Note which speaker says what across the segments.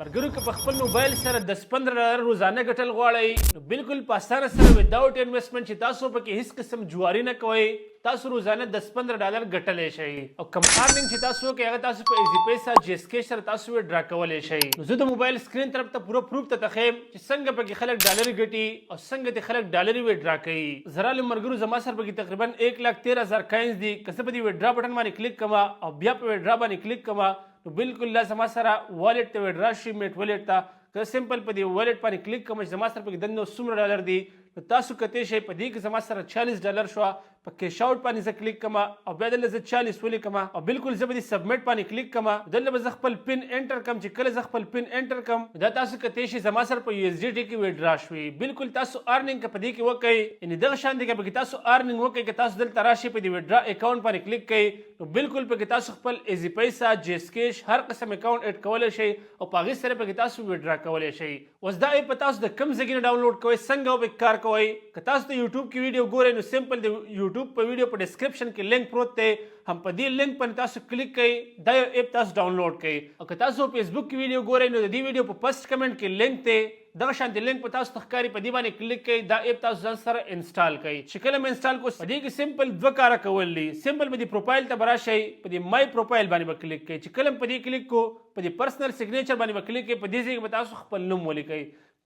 Speaker 1: ملګرو که په خپل موبایل سره $10-15 روزانه ګټل غواړئ نو بالکل په اسانه سره وداوټ انویسټمنټ چې تاسو پکې هیڅ قسم جواري نه کوئ تاسو روزانه $10-15 ګټلی شئ او کم ارننګ چې تاسو کوئ هغه تاسو په ایزي پیسه جیسکې سره تاسو وډرا کولی شئ. نو زه د موبایل سکرین طرف ته پوره پروف ته تخیم چې څنګه پکې خلک ډالري ګټي او څنګه ته خلک ډالري وډرا کوي. زرالو ملګرو زما سره پکې تقریبا 1,13,000 کاینز دي. که زه په دې وډرا بټن باندې کلیک کوم او بیا په وډرا باندې کلیک کوم نو بالکل لا زما سره والټ ته وډرا شي میټ والټ ته که سمپل په دې والټ باندې کلیک کوم چې زما سره پکې دنه $100 دي نو تاسو کته شي په دې کې زما سره $40 شو په کیش اوټ باندې زه کلیک کوم او بیا دلته زه 40 ولیکم او بالکل زه به دې سبمټ باندې کلیک کوم دلته به زه خپل پن انټر کوم چې کله زه خپل پن انټر کوم دا تاسو کته شي زما سره په USDT کې وډرا شوي. بالکل تاسو ارننګ په دې کې وکړئ ان دغه شان دي کې تاسو ارننګ وکړئ که تاسو دلته راشي په دې وډرا اکاونټ باندې کلیک کړئ نو بالکل په تاسو خپل ایزي پیسا جیسکیش هر قسم اکاونټ اډ کولای شئ او په هغې سره په تاسو وډرا کولای شئ. اوس دا په تاسو د کم ځای نه ډاونلوډ کوئ څنګه به کار کوئ که تاسو د یوټیوب کې ویډیو ګورئ نو سمپل د یوټیوب په ویډیو په ډسکرپشن کې لینک پروت دی هم په دې لینک باندې تاسو کلیک کړئ دا یو اپ تاسو ډاونلوډ کړئ او که تاسو فیسبوک کې ویډیو ګورئ نو د دې ویډیو په فرست کمنټ کې لینک دی دغه شانتي لینک په تاسو ښکاري په دې باندې کلیک کړئ دا اپ تاسو ځان سره انسټال کړئ چې کله مې انسټال کو په دې کې سمپل دوه کاره کول دي. سمپل په دې پروفایل ته به راشئ په دې مای پروفایل باندې به کلیک کړئ چې کله په دې کلیک کو په دې پرسنل سیګنیچر باندې به کلیک کړئ په دې ځای کې به تاسو خپل نوم ولیکئ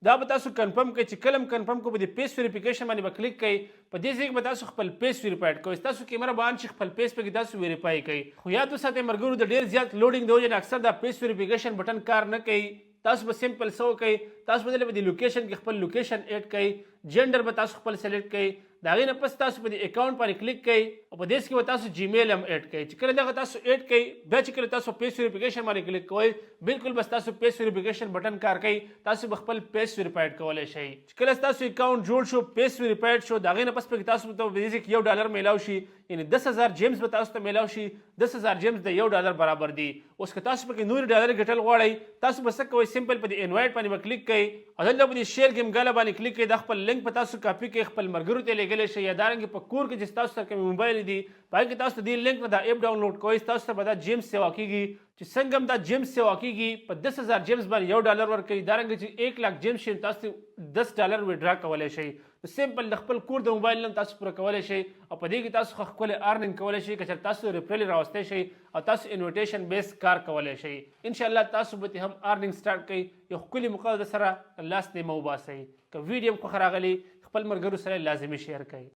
Speaker 1: دا به تاسو کنفرم کړئ چې کله کنفرم کو په دې پیس ویریفیکیشن باندې به کلیک کړئ په دې ځای کې به تاسو خپل پیس ویریفاید کوئ تاسو کیمره به آن شي خپل پیس پکې تاسو ویریفای کړئ خو یاد وساتئ ملګرو د ډېر زیات لوډینګ د وجې نه اکثر دا پیس ویریفیکیشن بټن کار نه کوي. تاسو به سمپل سو کوئ تاسو به د لوکیشن کې خپل لوکیشن اډ کړئ جنډر به تاسو خپل سلیکټ کړئ د هغې نه پس تاسو په دې اکاونټ باندې کلیک کړئ او په دې کې به تاسو جیمیل هم اډ کړئ چې کله دغه تاسو اډ کړئ بیا چې کله تاسو پیس ویریفیکیشن باندې کلیک کوئ بالکل بس تاسو پیس ویریفیکیشن بټن کار کوي تاسو به خپل پیس ویریفاید کولی شئ. چې کله تاسو اکاونټ جوړ شو پیس ویریفاید شو د هغې نه پس پکې تاسو ته په دې کې $1 میلاو شي یعنې 10,000 جیمز به تاسو ته میلاو شي 10,000 جیمز د $1 برابر دي. اوس که تاسو پکې نور ډالر ګټل غواړئ تاسو به څه کوئ سمپل په دې انوایټ باندې به کلیک کړئ او دلته په دې شیر ګیمګالا باندې کلیک کړئ دا خپل لینک په تاسو کاپي کړئ خپل ملګرو ته لیږلی شئ یا دارنګې په کور کې چې تاسو سره کوم موبایل دي په هغې کې تاسو د دې لینک نه دا اپ ډاونلوډ کوئ تاسو سره به دا جیمز سیوا کېږي چې څنګه هم دا جیمز سیوا کېږي په 10,000 جیمز باندې $1 ورکوي دارنګې چې 1,00,000 جیمز شي تاسو $10 وډرا کولی شئ. سمپل د خپل کور د موبایل نه تاسو پوره کولی شئ او په دې کې تاسو ښکلې ارننګ کولی شئ که چېرته تاسو ریفرل راوستی شئ او تاسو انویټیشن بیس کار کولی شئ. انشاءالله تاسو به هم ارننګ سټارټ کړئ یو ښکلي موقع سره لاس دې مه وباسئ. که ویډیو هم خوښه راغلی خپل ملګرو سره لازمي شیر کړئ.